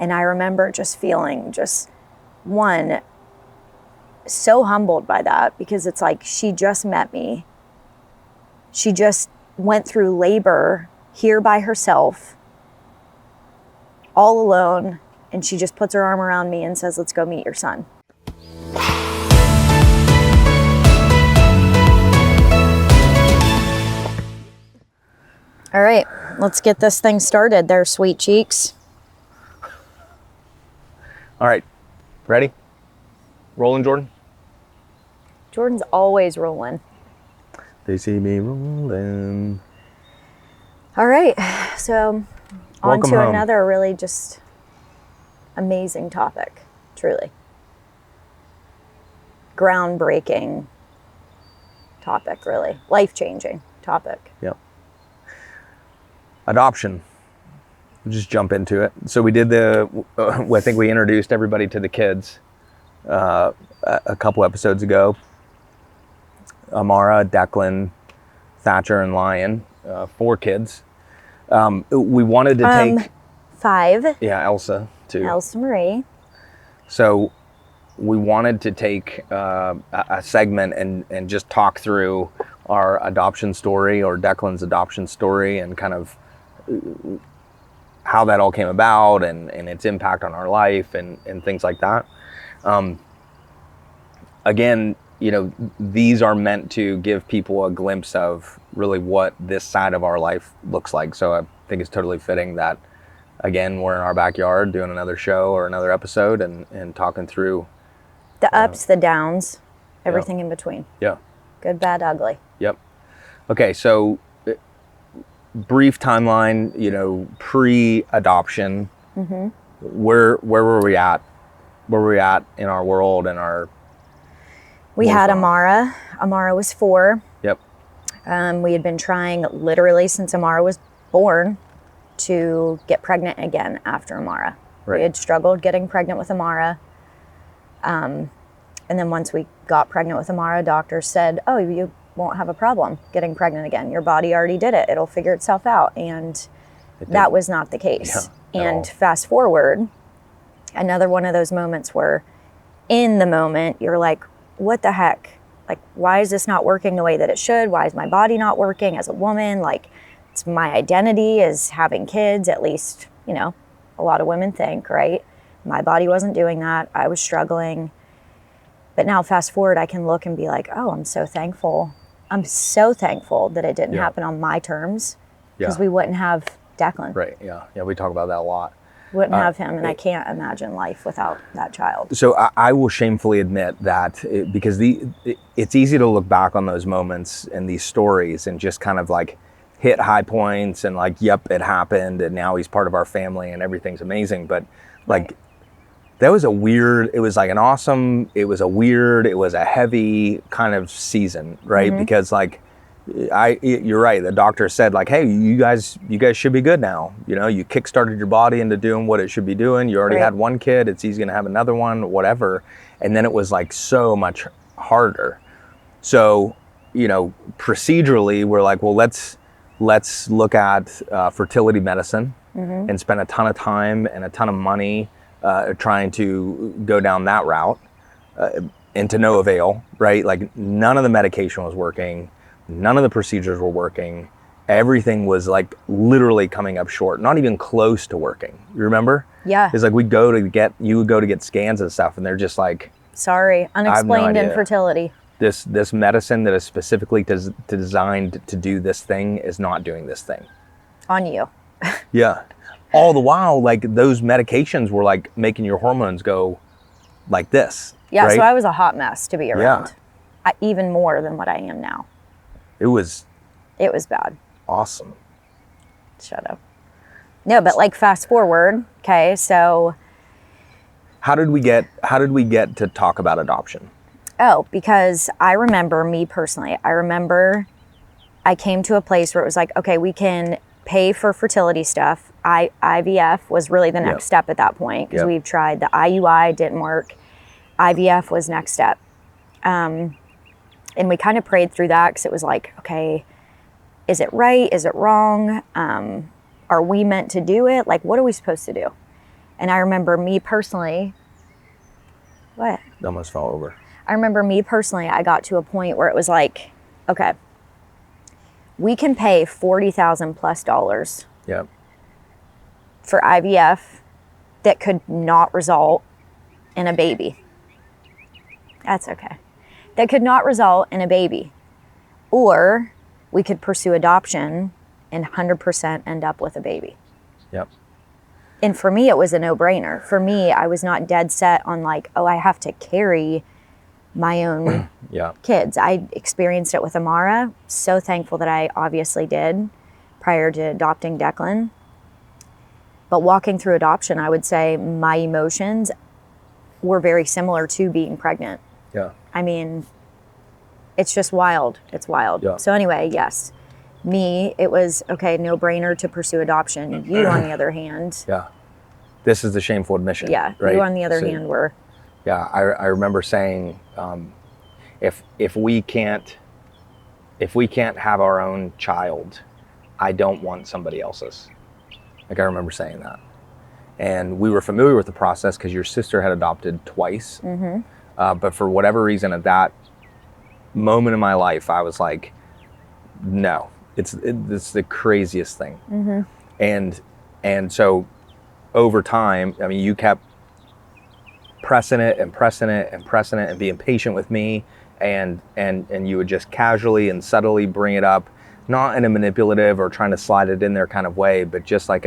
And I remember just feeling one, so humbled by that, because it's like, she just met me. She just went through labor here by herself, all alone, and she just puts her arm around me and says, let's go meet your son. All right, let's get this thing started there, sweet cheeks. All right, ready? Rolling, Jordan? Jordan's always rolling. They see me rolling. All right, so on Welcome to home. another really just amazing topic, truly. Groundbreaking topic, really. Life-changing topic. Yep. Adoption. We'll just jump into it. So we did I think we introduced everybody to the kids a couple episodes ago. Amara, Declan, Thatcher, and Lion, 4 kids. We wanted to take... 5. Yeah, Elsa, too. Elsa Marie. So we wanted to take a segment and just talk through our adoption story, or Declan's adoption story, and kind of how that all came about and its impact on our life and things like that. Again, these are meant to give people a glimpse of really what this side of our life looks like. So I think it's totally fitting that, again, we're in our backyard doing another show or another episode and talking through the ups, the downs, everything in between. Yeah. Good, bad, ugly. Yep. Okay, so brief timeline, pre-adoption. Mm-hmm. Where were we at? Where were we at in our world and our... We had Amara. Amara was 4. Yep. We had been trying literally since Amara was born to get pregnant again after Amara. Right. We had struggled getting pregnant with Amara. And then once we got pregnant with Amara, doctors said, oh, you won't have a problem getting pregnant again. Your body already did it. It'll figure itself out. And that was not the case. Yeah, and fast forward, another one of those moments where in the moment you're like, what the heck? Like, why is this not working the way that it should? Why is my body not working as a woman? Like, it's my identity is having kids, at least, a lot of women think, right? My body wasn't doing that. I was struggling. But now fast forward, I can look and be like, oh, I'm so thankful. I'm so thankful that it didn't happen on my terms, because we wouldn't have Declan. Right, yeah. Yeah, we talk about that a lot. Wouldn't have him, and I can't imagine life without that child. So I will shamefully admit that because it's easy to look back on those moments and these stories and just kind of like hit high points and like, yep, it happened, and now he's part of our family and everything's amazing. But like, that was it was like it was a heavy kind of season, right? Mm-hmm. Because like, you're right. The doctor said like, hey, you guys should be good now. You kickstarted your body into doing what it should be doing. You already had one kid. It's easy to have another one, whatever. And then it was like so much harder. So, procedurally, we're like, well, let's look at fertility medicine and spend a ton of time and a ton of money trying to go down that route, and to no avail, right? Like, none of the medication was working. None of the procedures were working. Everything was like literally coming up short, not even close to working. You remember? Yeah. It's like you would go to get scans and stuff, and they're just like, sorry, unexplained infertility. This medicine that is specifically designed to do this thing is not doing this thing. On you. Yeah. All the while, like, those medications were like making your hormones go like this. Yeah, right? So I was a hot mess to be around. Yeah. Even more than what I am now. It was bad. Awesome. Shut up. No, but like fast forward, okay, so how did we get to talk about adoption? Oh, because I remember me personally, I came to a place where it was like, okay, we can pay for fertility stuff. IVF was really the next step at that point, because we've tried the IUI, didn't work. IVF was next step. And we kind of prayed through that, because it was like, okay, is it right? Is it wrong? Are we meant to do it? Like, what are we supposed to do? And I remember me personally, what? It almost fell over. I remember me personally, I got to a point where it was like, okay, we can pay $40,000 plus Yep. for IVF that could not result in a baby. That's okay. That could not result in a baby. Or we could pursue adoption and 100% end up with a baby. Yep. And for me, it was a no-brainer. For me, I was not dead set on like, oh, I have to carry my own Yeah. kids. I experienced it with Amara. So thankful that I obviously did prior to adopting Declan. But walking through adoption, I would say my emotions were very similar to being pregnant. Yeah. I mean, it's just wild. It's wild. Yeah. So anyway, yes. Me, it was, okay, no-brainer to pursue adoption. You, on the other hand. Yeah. This is the shameful admission. Yeah. Right? You, on the other hand, were. Yeah. I remember saying, if we can't have our own child, I don't want somebody else's. Like, I remember saying that. And we were familiar with the process because your sister had adopted twice. Mm-hmm. But for whatever reason, at that moment in my life, I was like, no, it's the craziest thing. Mm-hmm. And so over time, I mean, you kept pressing it and being patient with me. And you would just casually and subtly bring it up, not in a manipulative or trying to slide it in there kind of way, but just like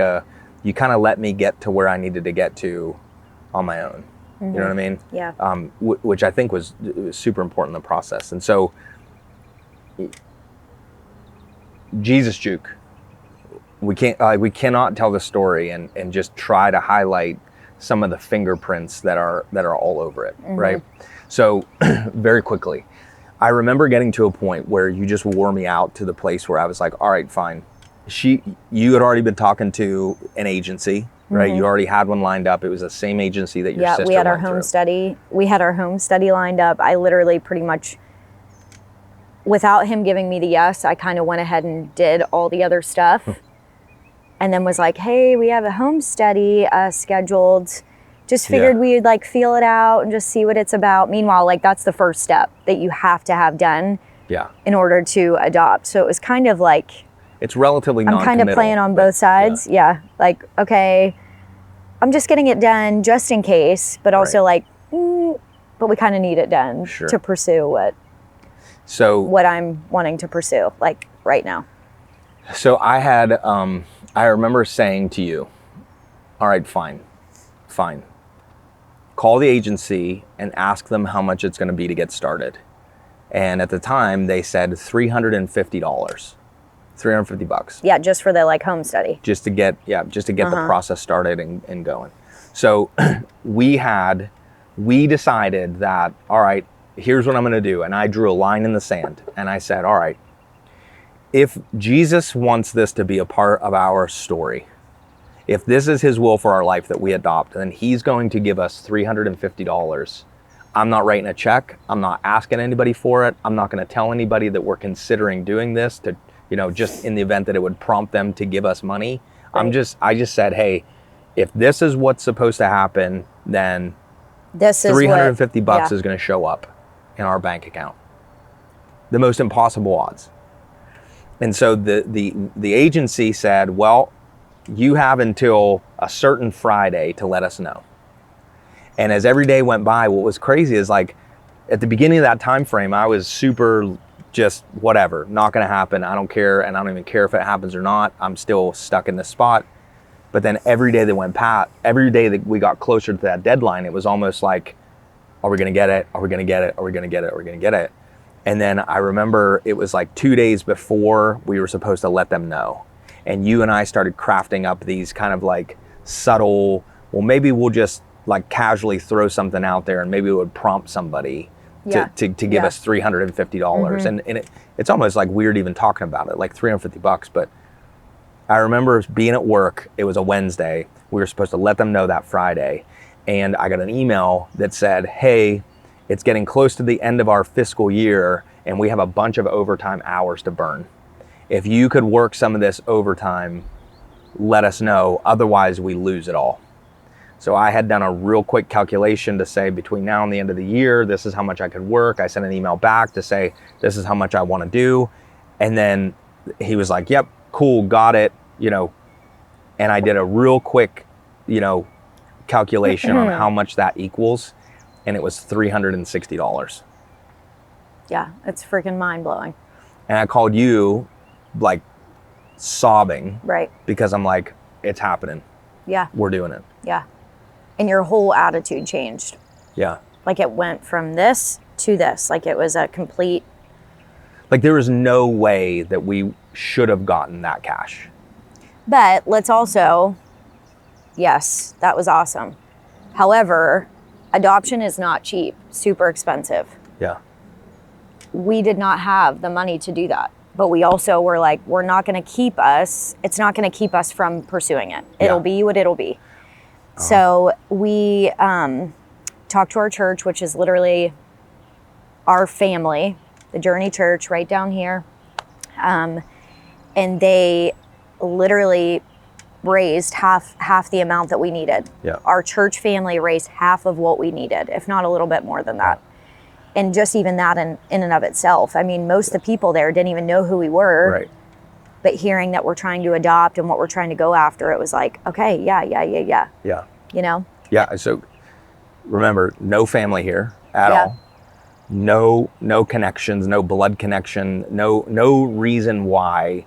you kind of let me get to where I needed to get to on my own. Mm-hmm. You know what I mean? Yeah. Which I think was super important in the process. And so Jesus Juke, we cannot tell the story and just try to highlight some of the fingerprints that are all over it. Mm-hmm. Right? So very quickly, I remember getting to a point where you just wore me out to the place where I was like, all right, fine. You had already been talking to an agency, right? Mm-hmm. You already had one lined up. It was the same agency that your sister went through. Yeah, we had our home study. We had our home study lined up. I literally pretty much, without him giving me the yes, I kind of went ahead and did all the other stuff. And then was like, hey, we have a home study scheduled. Just figured we'd like feel it out and just see what it's about. Meanwhile, like that's the first step that you have to have done in order to adopt. So it was kind of like, it's relatively non-committal. I'm kind of playing on both sides. Yeah. Like, okay, I'm just getting it done just in case, but also like, but we kind of need it done to pursue what I'm wanting to pursue, like right now. So I had, I remember saying to you, all right, fine. Call the agency and ask them how much it's going to be to get started. And at the time they said $350. $350. Yeah, just for the like home study. Just to get the process started and going. So we decided that, all right, here's what I'm going to do. And I drew a line in the sand and I said, all right, if Jesus wants this to be a part of our story, if this is his will for our life that we adopt, then he's going to give us $350. I'm not writing a check. I'm not asking anybody for it. I'm not going to tell anybody that we're considering doing this to, just in the event that it would prompt them to give us money. Right. I just said, hey, if this is what's supposed to happen, then this is $350 is going to show up in our bank account. The most impossible odds. And so the agency said, well, you have until a certain Friday to let us know. And as every day went by, what was crazy is like at the beginning of that time frame, I was super just whatever, not going to happen. I don't care. And I don't even care if it happens or not. I'm still stuck in this spot. But then every day that went past, every day that we got closer to that deadline, it was almost like, are we going to get it? Are we going to get it? Are we going to get it? Are we going to get it? And then I remember it was like 2 days before we were supposed to let them know. And you and I started crafting up these kind of like subtle, well, maybe we'll just like casually throw something out there and maybe it would prompt somebody to give us $350. Mm-hmm. And it's almost like weird even talking about it, like $350. But I remember being at work, it was a Wednesday. We were supposed to let them know that Friday. And I got an email that said, hey, it's getting close to the end of our fiscal year and we have a bunch of overtime hours to burn. If you could work some of this overtime, let us know. Otherwise, we lose it all. So I had done a real quick calculation to say between now and the end of the year, this is how much I could work. I sent an email back to say, this is how much I want to do. And then he was like, yep, cool, got it, you know. And I did a real quick, you know, calculation on how much that equals. And it was $360. Yeah, it's freaking mind blowing. And I called you like sobbing. Right. Because I'm like, it's happening. Yeah. We're doing it. Yeah. And your whole attitude changed. Yeah. Like it went from this to this. Like it was a complete. Like there was no way that we should have gotten that cash. But let's also, yes, that was awesome. However, adoption is not cheap, super expensive. Yeah. We did not have the money to do that. But we also were like, we're not going to keep us, it's not going to keep us from pursuing it. It'll be what it'll be. So we talked to our church, which is literally our family, the Journey Church right down here. And they literally raised half the amount that we needed. Yeah. Our church family raised half of what we needed, if not a little bit more than that. And just even that in and of itself. I mean, most of the people there didn't even know who we were. Right. But hearing that we're trying to adopt and what we're trying to go after, it was like, okay, yeah. Yeah. You know? Yeah. So remember, no family here at all. No connections, no blood connection, no reason why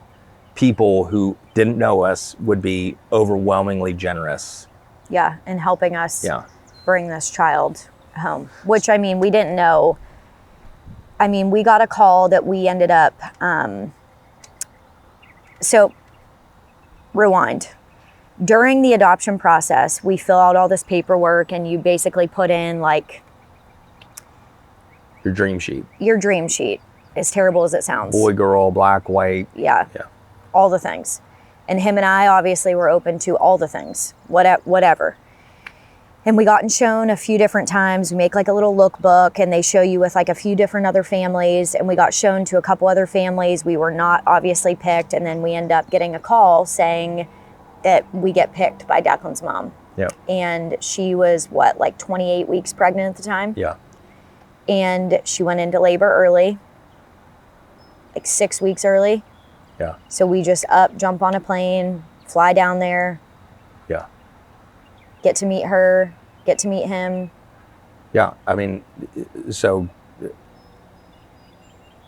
people who didn't know us would be overwhelmingly generous. Yeah. And helping us bring this child home, which, I mean, we didn't know. I mean, we got a call that we ended up, so rewind. During the adoption process, we fill out all this paperwork and you basically put in like your dream sheet. Your dream sheet, as terrible as it sounds. Boy, girl, black, white. Yeah. All the things. And him and I obviously were open to all the things, whatever. And we gotten shown a few different times. We make like a little lookbook and they show you with like a few different other families. And we got shown to a couple other families. We were not obviously picked. And then we end up getting a call saying that we get picked by Declan's mom. Yeah. And she was like 28 weeks pregnant at the time. Yeah. And she went into labor early, like 6 weeks early. Yeah. So we just jump on a plane, fly down there. Yeah. Get to meet her, get to meet him. Yeah, I mean, so.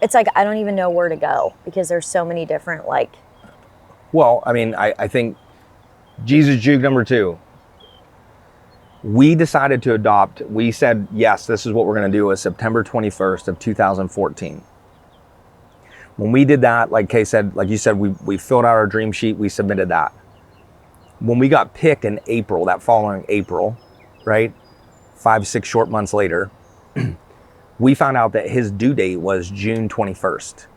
It's like, I don't even know where to go because there's so many different like. Well, I mean, I think Jesus juke number 2. We decided to adopt. We said, yes, this is what we're going to do was September 21st of 2014. When we did that, like Kay said, like you said, we filled out our dream sheet, we submitted that. When we got picked in April, that following April, right? 5-6 short months later, we found out that his due date was June 21st.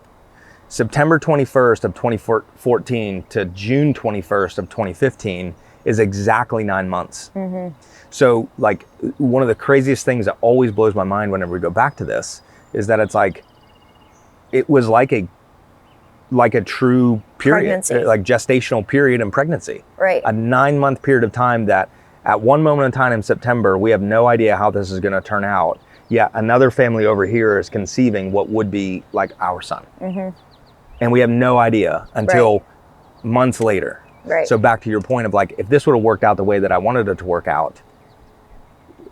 September 21st of 2014 to June 21st of 2015 is exactly 9 months. Mm-hmm. So like one of the craziest things that always blows my mind whenever we go back to this is that it's like, it was like a true period, pregnancy. Like gestational period in pregnancy. Right. A 9-month period of time that at one moment in time in September, we have no idea how this is going to turn out. Yet another family over here is conceiving what would be like our son. Mm-hmm. And we have no idea until months later. Right. So back to your point of like, if this would have worked out the way that I wanted it to work out,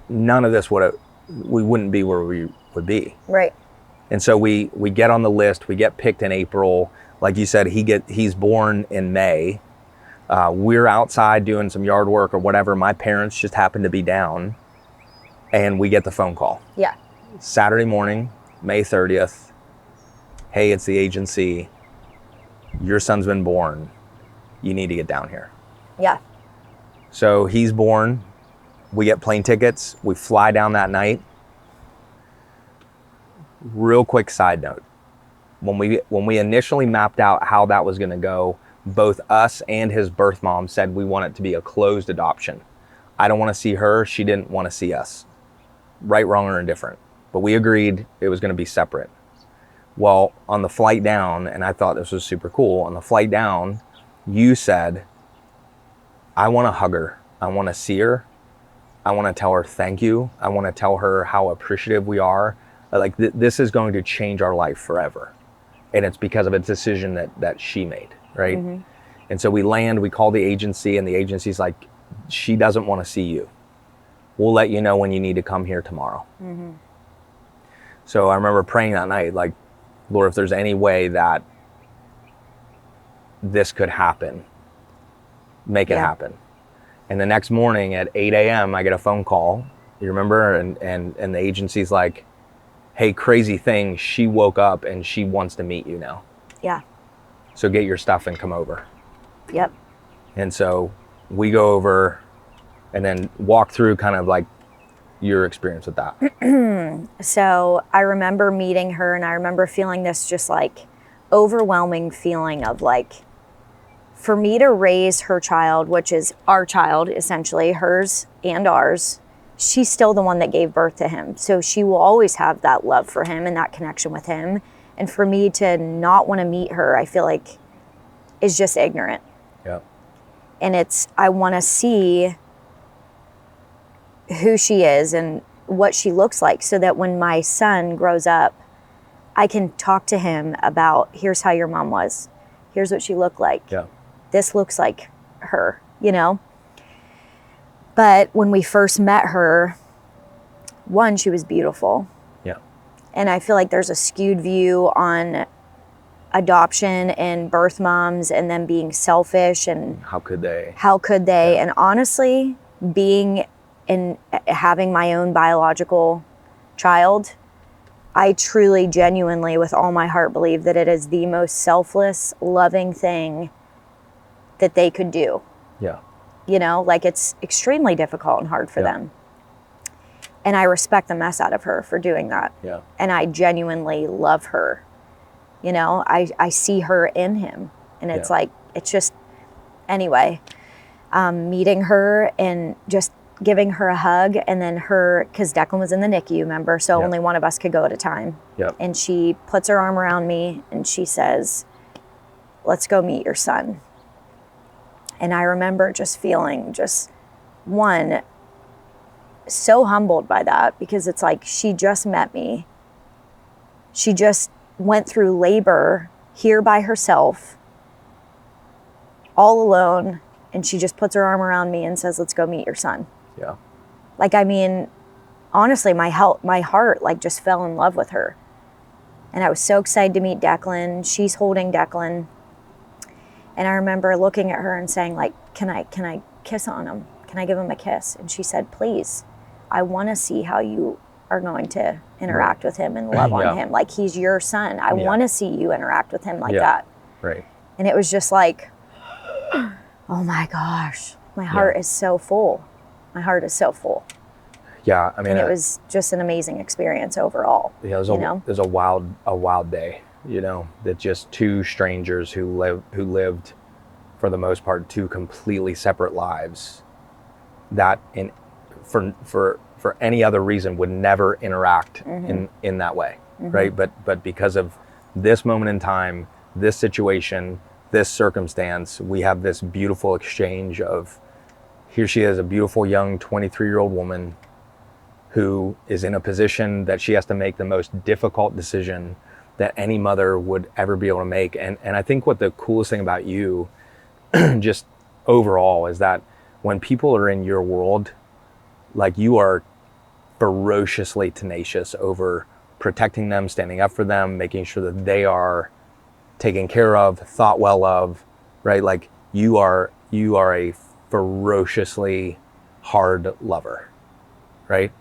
none of this we wouldn't be where we would be. Right. And so we get on the list, we get picked in April. Like you said, he's born in May. We're outside doing some yard work or whatever. My parents just happened to be down and we get the phone call. Yeah. Saturday morning, May 30th. Hey, it's the agency. Your son's been born. You need to get down here. Yeah. So he's born. We get plane tickets. We fly down that night. Real quick side note. When we initially mapped out how that was going to go, both us and his birth mom said we want it to be a closed adoption. I don't want to see her. She didn't want to see us. Right, wrong, or indifferent. But we agreed it was going to be separate. Well, on the flight down, and I thought this was super cool, on the flight down, you said, I want to hug her. I want to see her. I want to tell her thank you. I want to tell her how appreciative we are. Like this is going to change our life forever. And it's because of a decision that she made, right? Mm-hmm. And so we land, we call the agency, and the agency's like, she doesn't want to see you. We'll let you know when you need to come here tomorrow. Mm-hmm. So I remember praying that night, like, Lord, if there's any way that this could happen, make it happen. And the next morning at 8 a.m., I get a phone call, you remember? And the agency's like, hey, crazy thing, she woke up and she wants to meet you now. Yeah. So get your stuff and come over. Yep. And so we go over and then walk through kind of like your experience with that. So I remember meeting her, and I remember feeling this just like overwhelming feeling of like, for me to raise her child, which is our child, essentially, hers and ours, she's still the one that gave birth to him. So she will always have that love for him and that connection with him. And for me to not want to meet her, I feel like is just ignorant. Yeah. And I want to see who she is and what she looks like, so that when my son grows up, I can talk to him about, here's how your mom was. Here's what she looked like. Yeah. This looks like her, you know? But when we first met her, one, she was beautiful. Yeah. And I feel like there's a skewed view on adoption and birth moms and them being selfish and how could they? Yeah. And honestly, being and having my own biological child, I truly, genuinely, with all my heart, believe that it is the most selfless, loving thing that they could do. Yeah. You know, like, it's extremely difficult and hard for them. And I respect the mess out of her for doing that. Yeah. And I genuinely love her. You know, I see her in him. And it's like, it's just, anyway, meeting her and just giving her a hug, and then because Declan was in the NICU, remember? So only one of us could go at a time. Yep. And she puts her arm around me and she says, let's go meet your son. And I remember just feeling one, so humbled by that, because it's like, she just met me. She just went through labor here by herself, all alone, and she just puts her arm around me and says, let's go meet your son. Yeah. Like, I mean, honestly, my heart like just fell in love with her. And I was so excited to meet Declan. She's holding Declan. And I remember looking at her and saying, like, can I kiss on him? Can I give him a kiss? And she said, please, I want to see how you are going to interact with him and love on him. Like, he's your son. I want to see you interact with him like that. Right. And it was just like, oh my gosh, my heart is so full. My heart is so full. Yeah, I mean, and it was just an amazing experience overall. Yeah, it was a wild day. You know, that just two strangers who lived, for the most part, two completely separate lives, that for any other reason would never interact in that way, right? But because of this moment in time, this situation, this circumstance, we have this beautiful exchange of, here she is, a beautiful young 23-year-old woman who is in a position that she has to make the most difficult decision that any mother would ever be able to make. And I think what the coolest thing about you, just overall, is that when people are in your world, like, you are ferociously tenacious over protecting them, standing up for them, making sure that they are taken care of, thought well of, right? Like, you are a ferociously hard lover, right?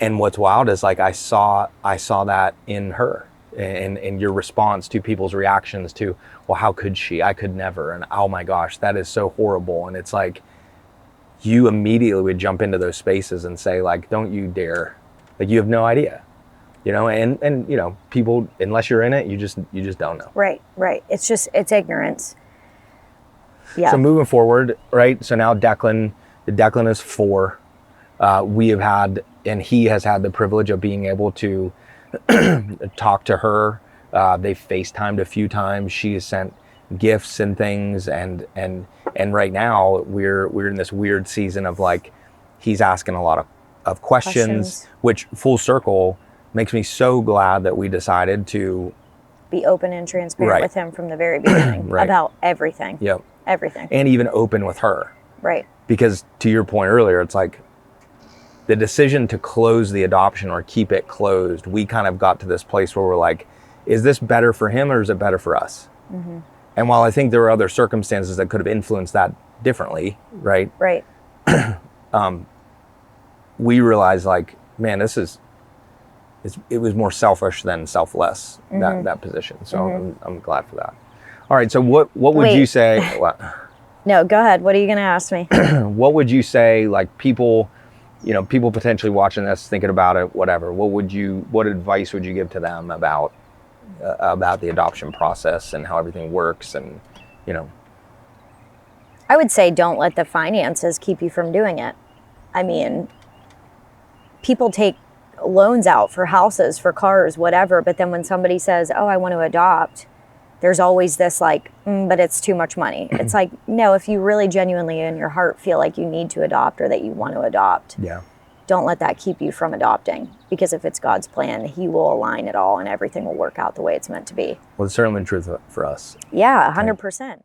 And what's wild is, like, I saw that in her, and your response to people's reactions to, well, how could she? I could never. And oh my gosh, that is so horrible. And it's like, you immediately would jump into those spaces and say, like, don't you dare. Like, you have no idea, you know, and you know, people, unless you're in it, you just don't know. Right. It's ignorance. Yeah. So moving forward, right? So now Declan is 4. We have had, and he has had, the privilege of being able to talk to her. They've FaceTimed a few times. She has sent gifts and things, and And right now we're in this weird season of like, he's asking a lot of questions, which full circle makes me so glad that we decided to be open and transparent Right. with him from the very beginning Right. about everything. Yep. Everything. And even open with her. Right. Because to your point earlier, it's like the decision to close the adoption or keep it closed, we kind of got to this place where we're like, is this better for him or is it better for us? Mm-hmm. And while I think there were other circumstances that could have influenced that differently, right? Right. We realized like, man, it was more selfish than selfless, that position. So I'm glad for that. All right. So what would Wait. you say? What? No, go ahead. What are you going to ask me? What would you say, like people potentially watching this, thinking about it, whatever, what advice would you give to them about the adoption process and how everything works and, I would say don't let the finances keep you from doing it. I mean, people take loans out for houses, for cars, whatever, but then when somebody says, oh, I want to adopt, there's always this like, but it's too much money. It's like, no, if you really genuinely in your heart feel like you need to adopt or that you want to adopt, don't let that keep you from adopting. Because if it's God's plan, he will align it all and everything will work out the way it's meant to be. Well, it's certainly the truth for us. Yeah, 100%.